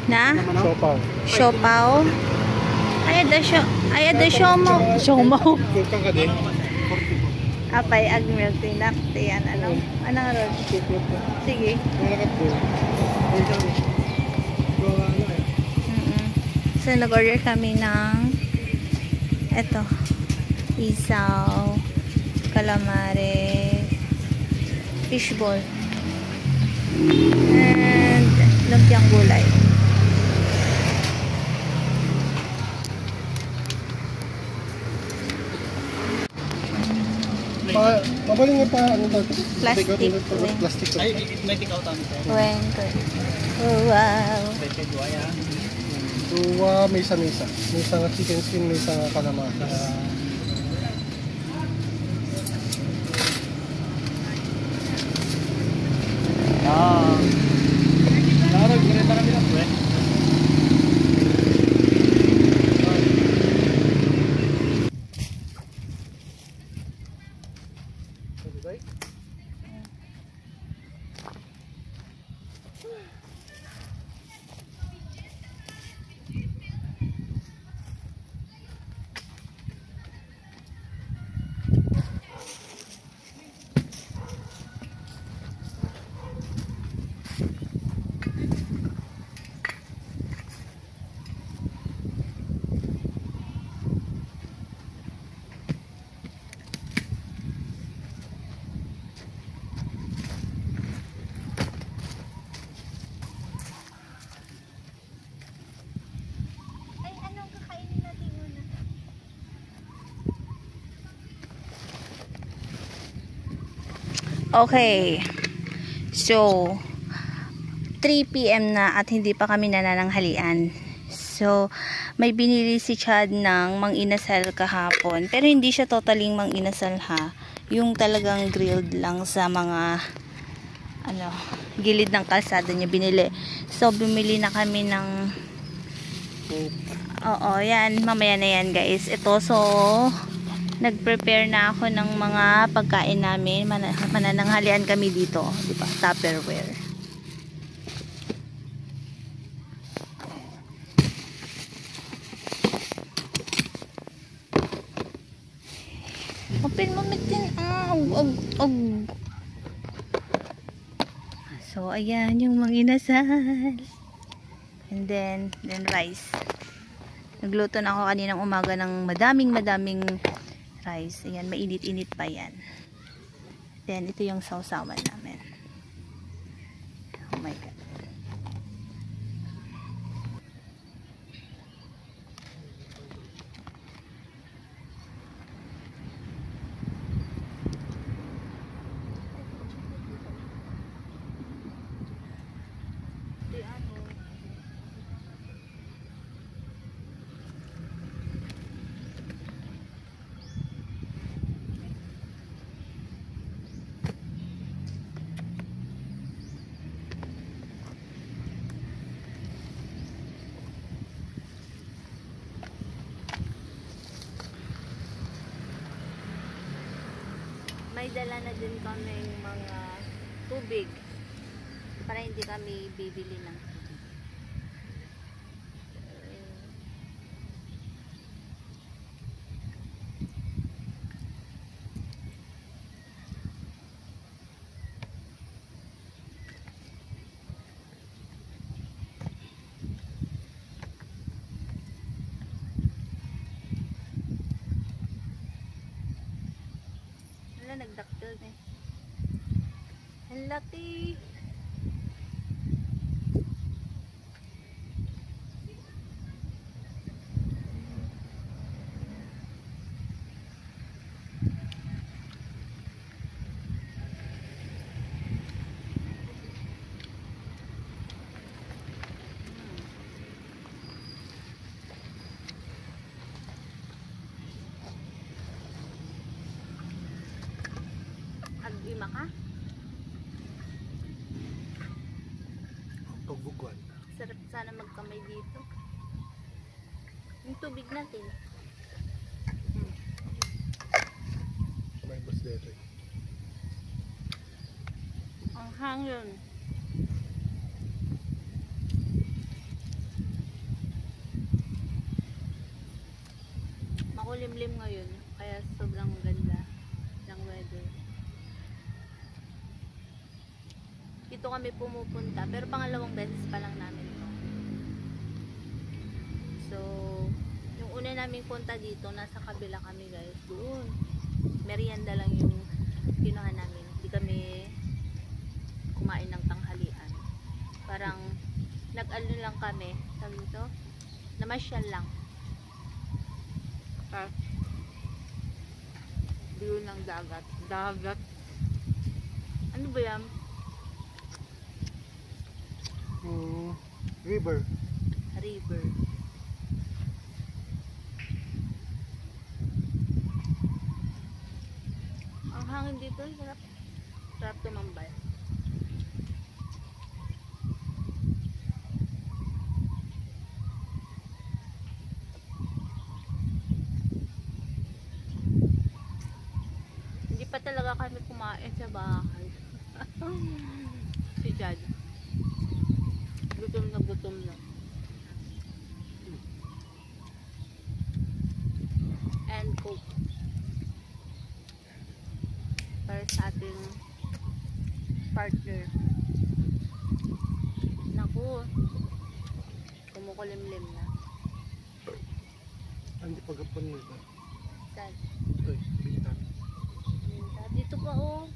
Na? Siopaw. Siopaw. Ayada siomo. Siomo. Kukang ka din. Apay ag milk tea nakti yan ano? Anong ron? Sige. So nag-order kami ng eto. Isaw, calamari, fishball, and lumpiang gulay. Mabaling nga pa, ano dito? Plastic. Plastic. Ay, may take-out kami. Wow. Duwa, may isa-misa. May isa nga chicken skin, may isa nga kalamatas. Narag, ganito kami lang po eh. Okay. So, 3 PM na at hindi pa kami nanananghalian. So, may binili si Chad ng mang-inasal kahapon. Pero hindi siya totaling mang-inasal ha. Yung talagang grilled lang sa mga gilid ng kalsada niya binili. So, bumili na kami ng yan. Mamaya na yan guys. Ito, so nag-prepare na ako ng mga pagkain namin. Manananghalian kami dito, di ba? Tupperware. Open mo mitin. So, ayan yung mga inasal. And then rice. Nagluto na ako kaninang umaga ng madaming rice. Ayan, mainit-init pa yan. Then, ito yung sausawan namin. Oh my God. May dala na din kami mga tubig para hindi kami bibili ng tubig. Nagdaktil na eh. Ang laki. Lima ka? Pagbuguan. Sarap sana magkamay dito. Yung tubig natin. May bus dito. Ang hangin. kumukulimlim ngayon. Kaya sobrang ganda ng weather. Dito kami pumupunta. Pero pangalawang beses pa lang namin ito. So, yung una naming punta dito, nasa kabila kami guys. Doon. Merienda lang yung kinuha namin. Hindi kami kumain ng tanghalian. Parang nag-ano lang kami. Sabi ito, namasyal lang. View ng dagat. Dagat. Ano ba yan? River. River. Ang hangin dito, sarap. Sarap tumambay. Hindi pa talaga kami kumain sa bahay. Si Chad. Gutom na gutom na. And Coke. Para sa ating partner. Naku. Kumukulimlim na. Hindi pagkapan nito. Saan? Uy, bintan. Dito pa oh.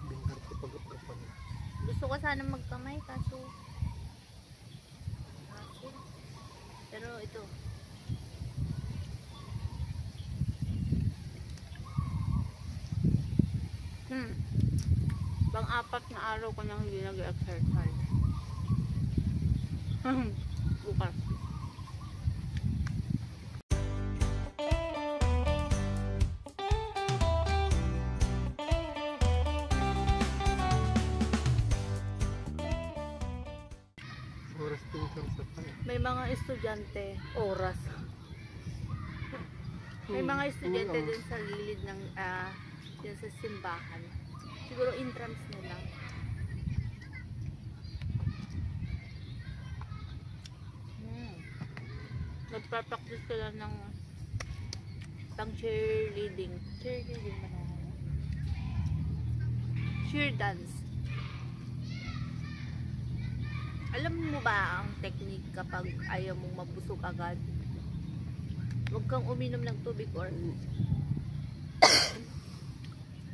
Bintan ko pagkapan. Gusto ko sana magkamay kaso pero ito pang-apat na araw ko nang hindi nag-exercise. Bukas Oras pinsan sa tayo. may mga estudyante oras may mga estudyante din sa gilid ng yun sa simbahan, siguro intrams nila. Nagpa-practice sila ng pang cheerleading ba na? Cheer dance. Alam mo ba ang technique kapag ayaw mong mabusog agad? Huwag kang uminom ng tubig or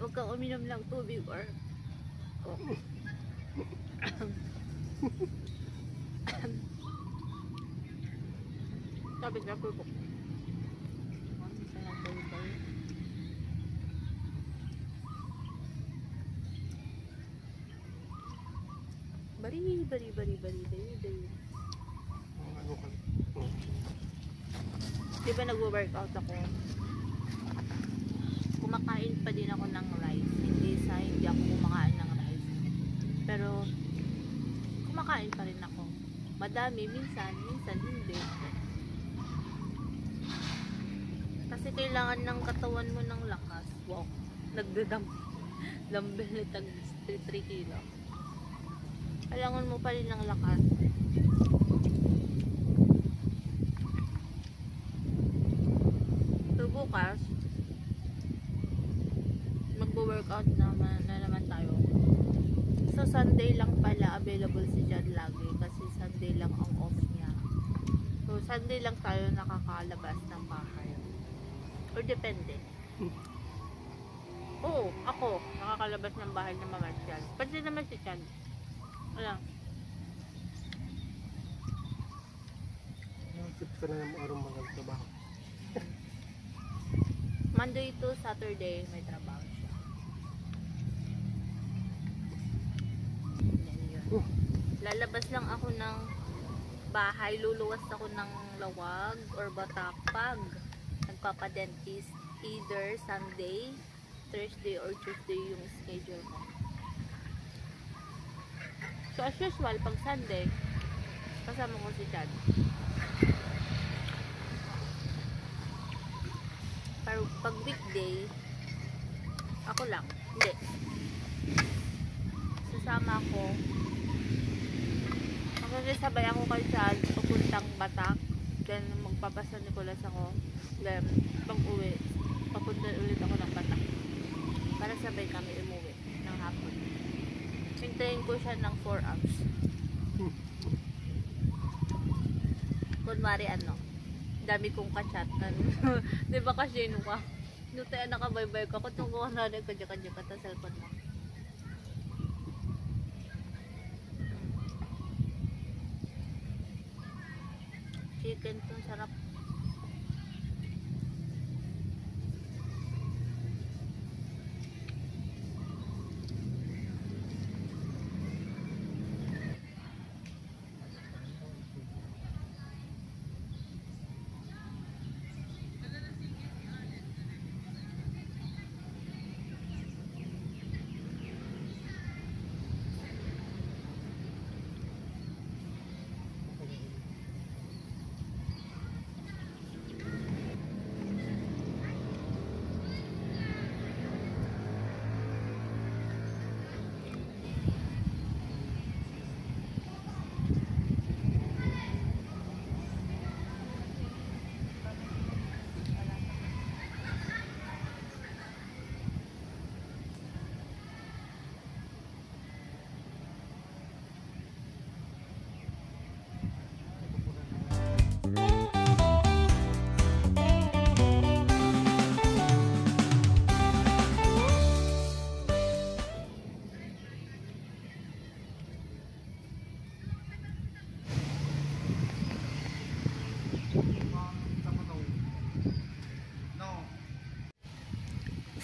huwag kang uminom ng tubig or sabi ka po po. Bari. Ano ka? Di ba nag-workout ako? Kumakain pa din ako ng rice. Hindi ako kumakain ng rice. Pero kumakain pa rin ako. Madami, minsan hindi. Kasi kailangan ng katawan mo ng lakas. Wow. Dumbbell na tag 3 kilo. Kailangan mo pa rin ng lakas. So bukas, magbo-workout na naman tayo. So Sunday lang pala available si John lagi kasi Sunday lang ang off niya. So Sunday lang tayo nakakalabas ng bahay. Or depende. Oo, ako nakakalabas ng bahay na mamasyal. Pati naman si John. Wala. Tip ka na yung araw magtrabaho. Monday to Saturday may trabaho siya. Yun. Lalabas lang ako ng bahay, luluwas ako ng Lawag or Batapag. Nagpapadentist either Sunday, Thursday or Tuesday yung schedule ko. So as usual, pag Sunday, kasama ko si Chad. Pero pag weekday, ako lang. Hindi. Sasama ako. Magsasabay ako kay Chad papuntang Batak. Then magpapasa Nicolas ako. Then, pag-uwi, papunta ulit ako ng Batak. Para sabay kami umuwi ng hapon. Hintayin ko siya ng 4 hours. Kunwari dami kong kachat. Di ba kasi ka? Nung tayo nakabaybay ka, kung ko na rin kadya-kadya ka sa cellphone mo. Chicken to, sarap.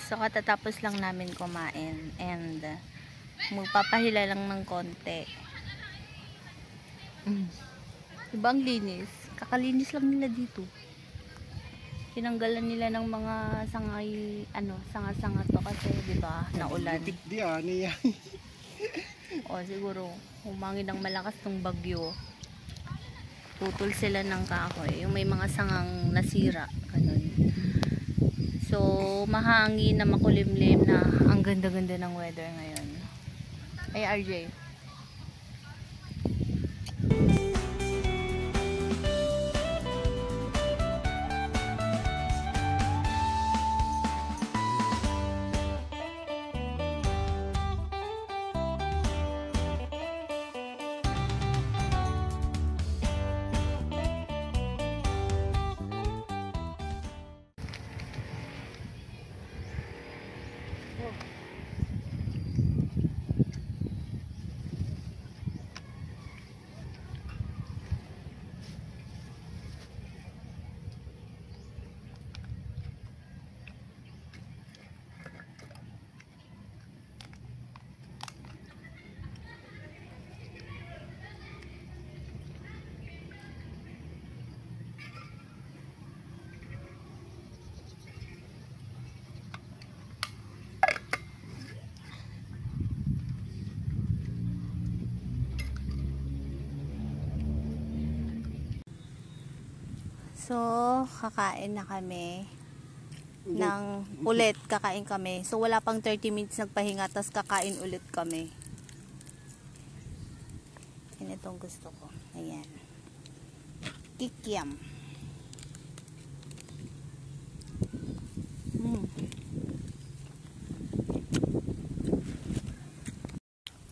So, katatapos lang namin kumain and magpapahila lang ng konti. Diba ang linis? Kakalinis lang nila dito. Tinanggalan nila ng mga sangay, sanga-sanga to kasi, diba, naulan. Di niya. O, siguro, humangin ng malakas tong bagyo. Putol sila ng kahoy. Yung may mga sangang nasira. Ganun. So, mahangin na makulimlim na ang ganda-ganda ng weather ngayon. Ay, RJ. So, kakain na kami kakain kami. So, wala pang 30 minutes nagpahinga, tapos kakain ulit kami. Yan itong gusto ko. Ayan. Kikiam.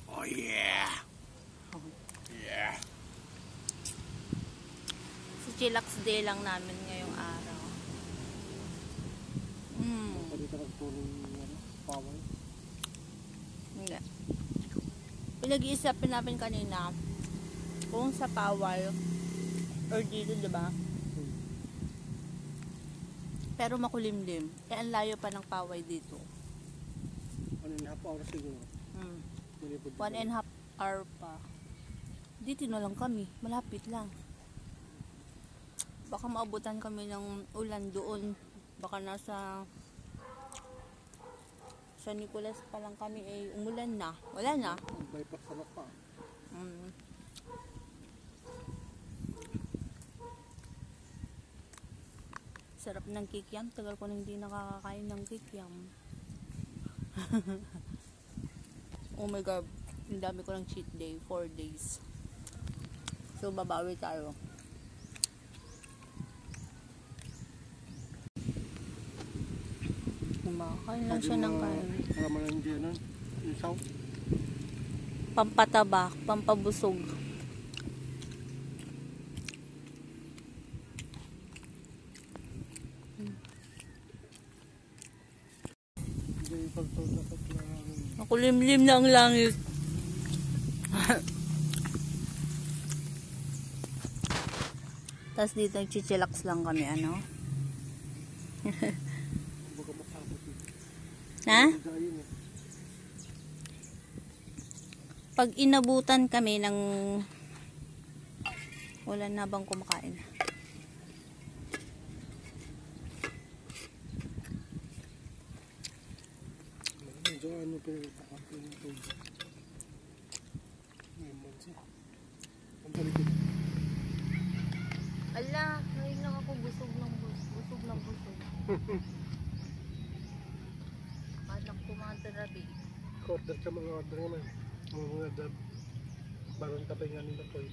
Oh yeah. Yeah. Chillax day lang namin ngayong araw. Dito nagtuloy power. Hindi. Pinag-iisipin namin kanina kung sa Pawal or dito, diba? Pero makulimlim. Eh, ang layo pa ng Paway dito. 1.5 hours siguro. 1.5 hour pa. Dito na lang kami. Malapit lang. Baka maabutan kami ng ulan doon. Baka nasa San Nicolas pa lang kami umulan na. Wala na. Bypass sa pa. Sarap ng kikiam. Tagal ko na hindi nakakakain ng kikiam. Oh my God. Ang dami ko ng cheat day. 4 days. So, babawi tayo. Kumakain lang siya ng kain. Marama lang dyan, ano? Isaw. Pampataba, pampabusog. Hindi pagtulakot lang. Makulimlim na ang langit. Tapos dito nagchichillax lang kami, ano? Baka makabot eh. Ha? Dayin eh. Pag inabutan kami ng wala na bang kumakain. Medyo ano pa yung kakapin ng tubig. Lemon siya. Ang paligid. Ala, ngayon lang ako busog ng busog ng busog. Anak ko mga tarabi. Order ka mga order naman. Mga dab. Baron tapay nga nila po eh.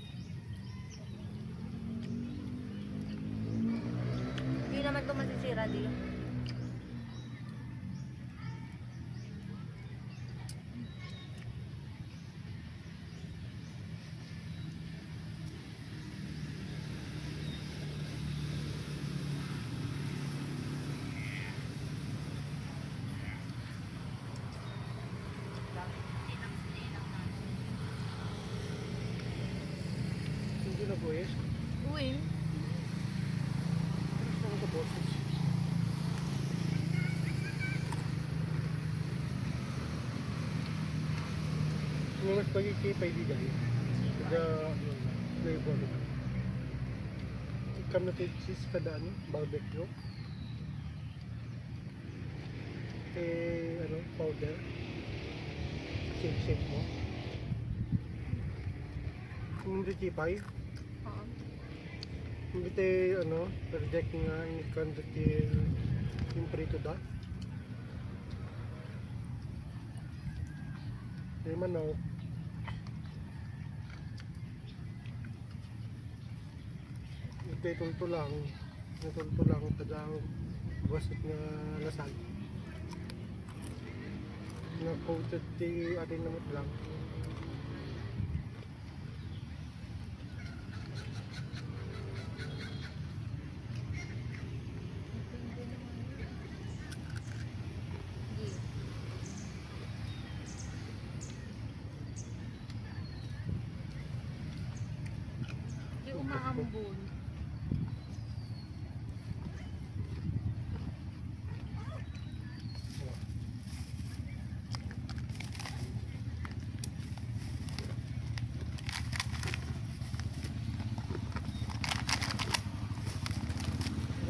Hindi naman ito masisira dito. Hindi na po eh. Uy, Tapos lang sa boses. Yung mas pagkikipay di dahil. Kada flavor. Ikam na cheese kada ano, barbecue. Ano, powder. Shake mo. Kung hindi kipay, hindi tayo, ano, reject nga inikan dati yung prito da. Hindi man ako. Itulto lang. Itulto lang kada basit na lasag. Na-coated di atin naman lang. di umaambon.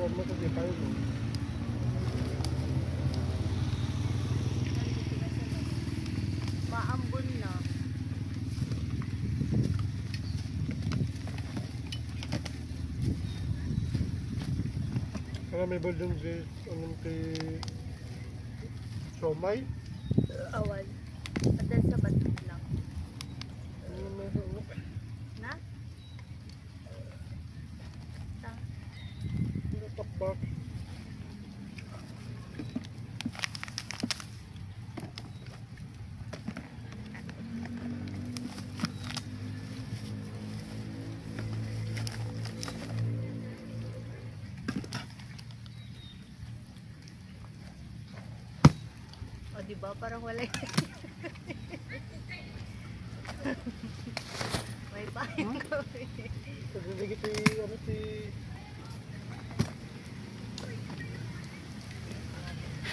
Huwag mo ito di tayo mo. Maambon na. Kaya may baldong di, anong kay Somay. Awan. Adan sa batik lang. Ano meron mo? Na? Ta. Ano takbak? O diba parang wala yun. May bayan kami. Pagdaligit ano si...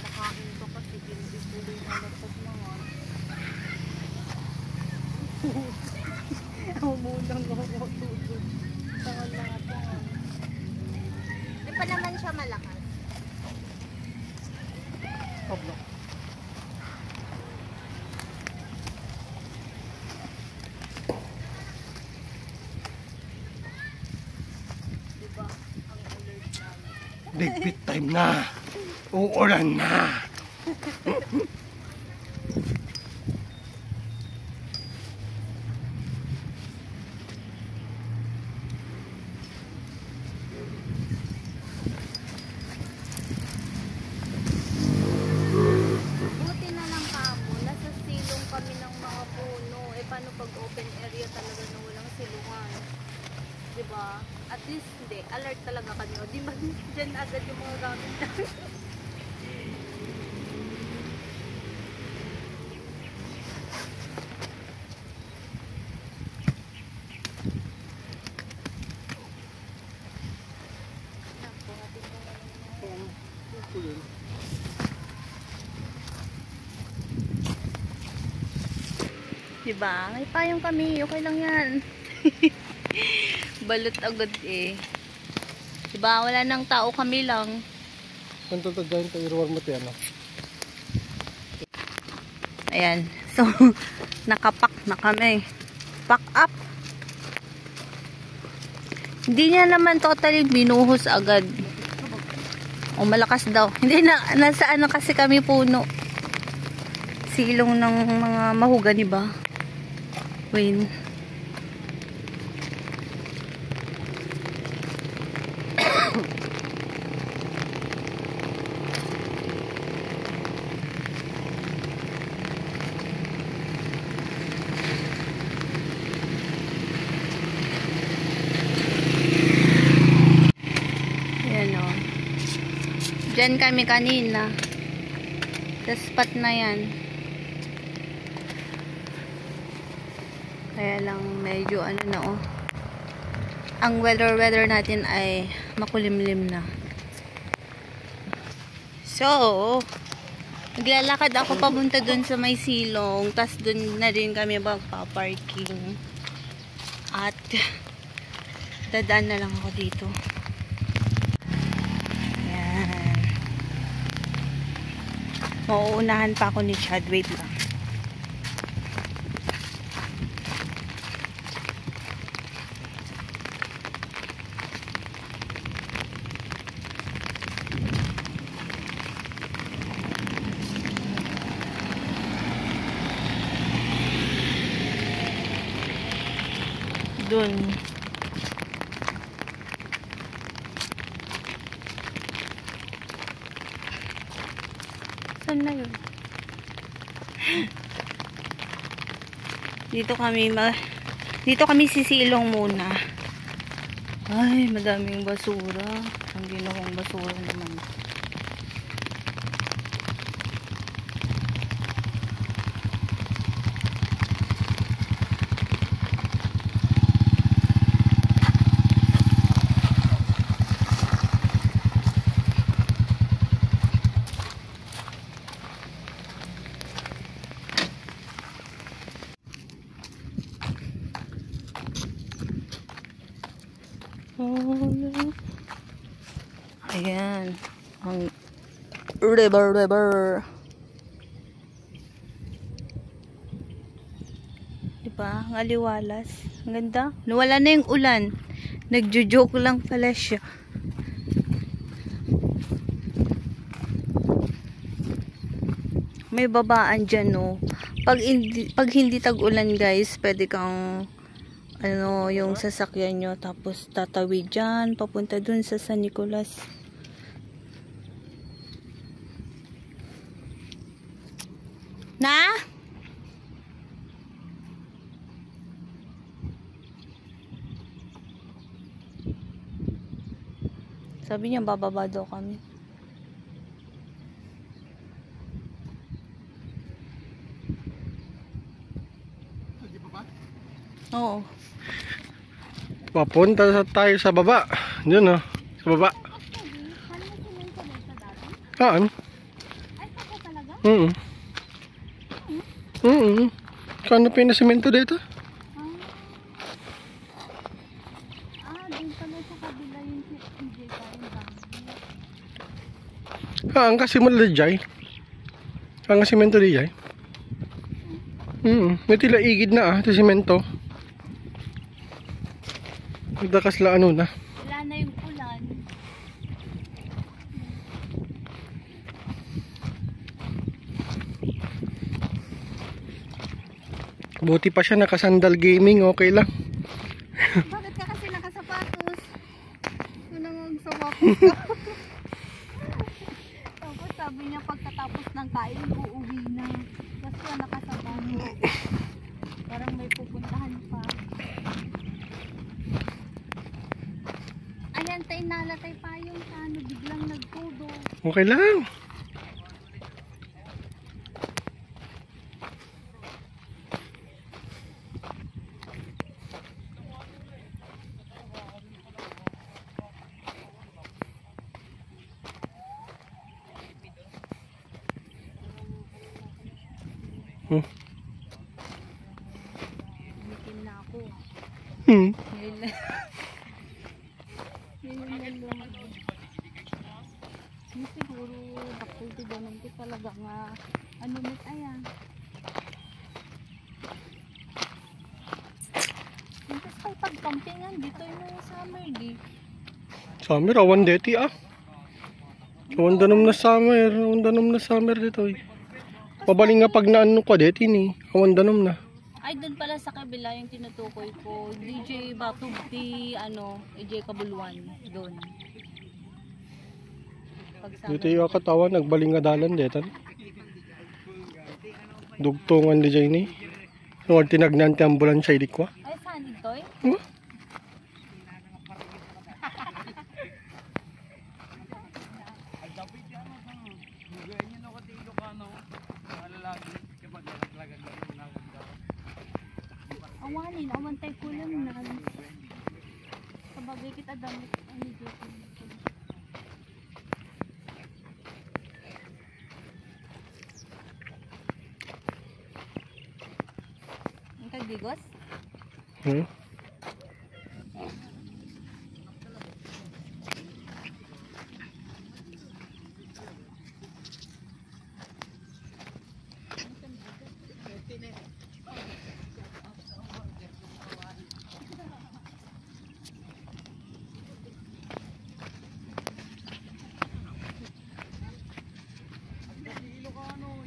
Makain ko kasi hindi tuloy na lapag naman. Umulang ako tutulog. Tangal lang at tangal. Di pa naman siya malakas. Tabla. Diba? Ang alert namin. Big bit time na. Uulan na. open area talaga na walang silungan. Diba? At least, hindi. Alert talaga kami. O, di ba dyan agad yung mga gamit namin? Diba? May payong kami. Okay lang yan. Balot agad eh. Diba? Wala nang tao, kami lang. Kung tutudyahin tayo, iruwar mo tayo, ano? Ayan. So, nakapak na kami. Pack up. Hindi niya naman totally binuhos agad. O, malakas daw. Hindi na, nasa ano kasi kami puno. Silong ng mga mahugani ba? Wayne. Ayan o. Diyan kami kanina. Sa spot na yan. Kaya lang medyo ano na oh. Ang weather natin ay makulimlim na. So, naglalakad ako papunta dun sa may silong. Tas dun na rin kami magpa-parking. At dadaan na lang ako dito. Ayan. Mauunahan pa ako ni Chad. Wait lang. Dun. Saan na yun? Dito kami sisilong muna. Ay, madaming basura. Ang ginawang basura naman. Ayan. Ang river. Diba? Ang aliwalas. Ang ganda. Nawala na yung ulan. Nagjo-joke lang pala siya. May babaan dyan, no? Pag hindi tag-ulan, guys, pwede kang ano, yung sasakyan nyo, tapos tatawid dyan, papunta dun sa San Nicolas. Na? Sabi niya, bababa daw kami. Oo. Papunta tayo sa baba. Yun, oh. Sa baba. Saan? Ay, saka talaga? Kano pinasimento dito? Din pala sa kabila yung CJ Ang kasimula di jay. Ang simento di jay. May tila igid na sa simento. Magdakas la ano na. Wala na yung ulan. Buti pa siya nakasandal gaming, okay lang. Bakit ka kasi nakasapatos? Yun ang sapatos ka. Tapos sabi niya pagkatapos ng kain, uuwi na. Kasi nakasapatos. Parang may pupuntahan Okay lang. Bikin na ako. Hmm. Siguro bakulti ganun ko talaga nga ano mit ayan. Tapos kay pagkampingan dito yung summer di. Summer, awan deti ah. Awan danom na summer. Awan danom na summer dito eh. Pabaling nga pag naano ko deti ni. Awan danom na. Ay doon pala sa kabila yung tinutukoy ko. DJ Batog di ano, EJ Kabuluan doon. Dito yung katawan, nagbaling nga dalan detan. Dugtungan di dyan ni. Nung tinagnan ti ambulansya idikwa. Ay saan ito eh? Huh? Awanin, awan tayo kulang na. Sabagay kita damit. Ano dito? Ang kagdigos? Hmm?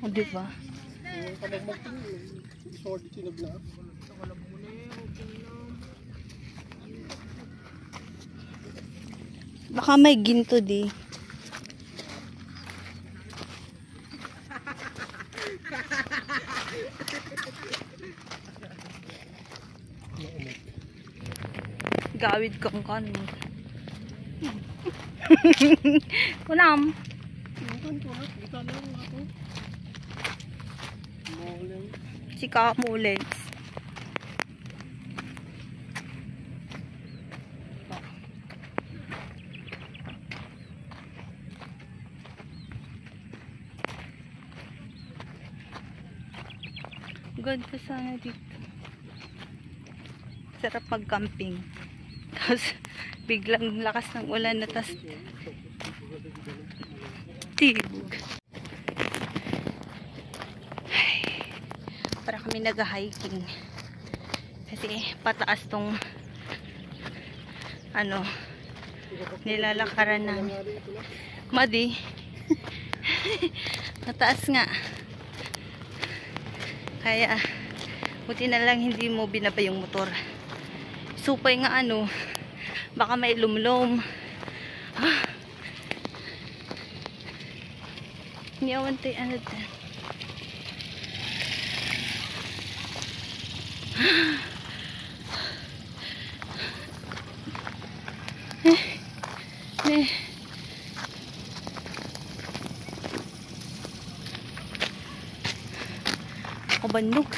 O diba? Baka may ginto di. Gawid kang kan. Kunam. Si Kamulens. Ganda sana dito. Sarap mag-camping. Tapos biglang lakas ng ulan na tas tibog. Para kami nag-hiking. Kasi pataas tong ano nilalakaran namin. Madi. Mataas nga. Kaya buti na lang hindi mo binaba yung motor. Supay nga ano, baka may lumlom. Niyawan tayo ano dyan. Ako bandog.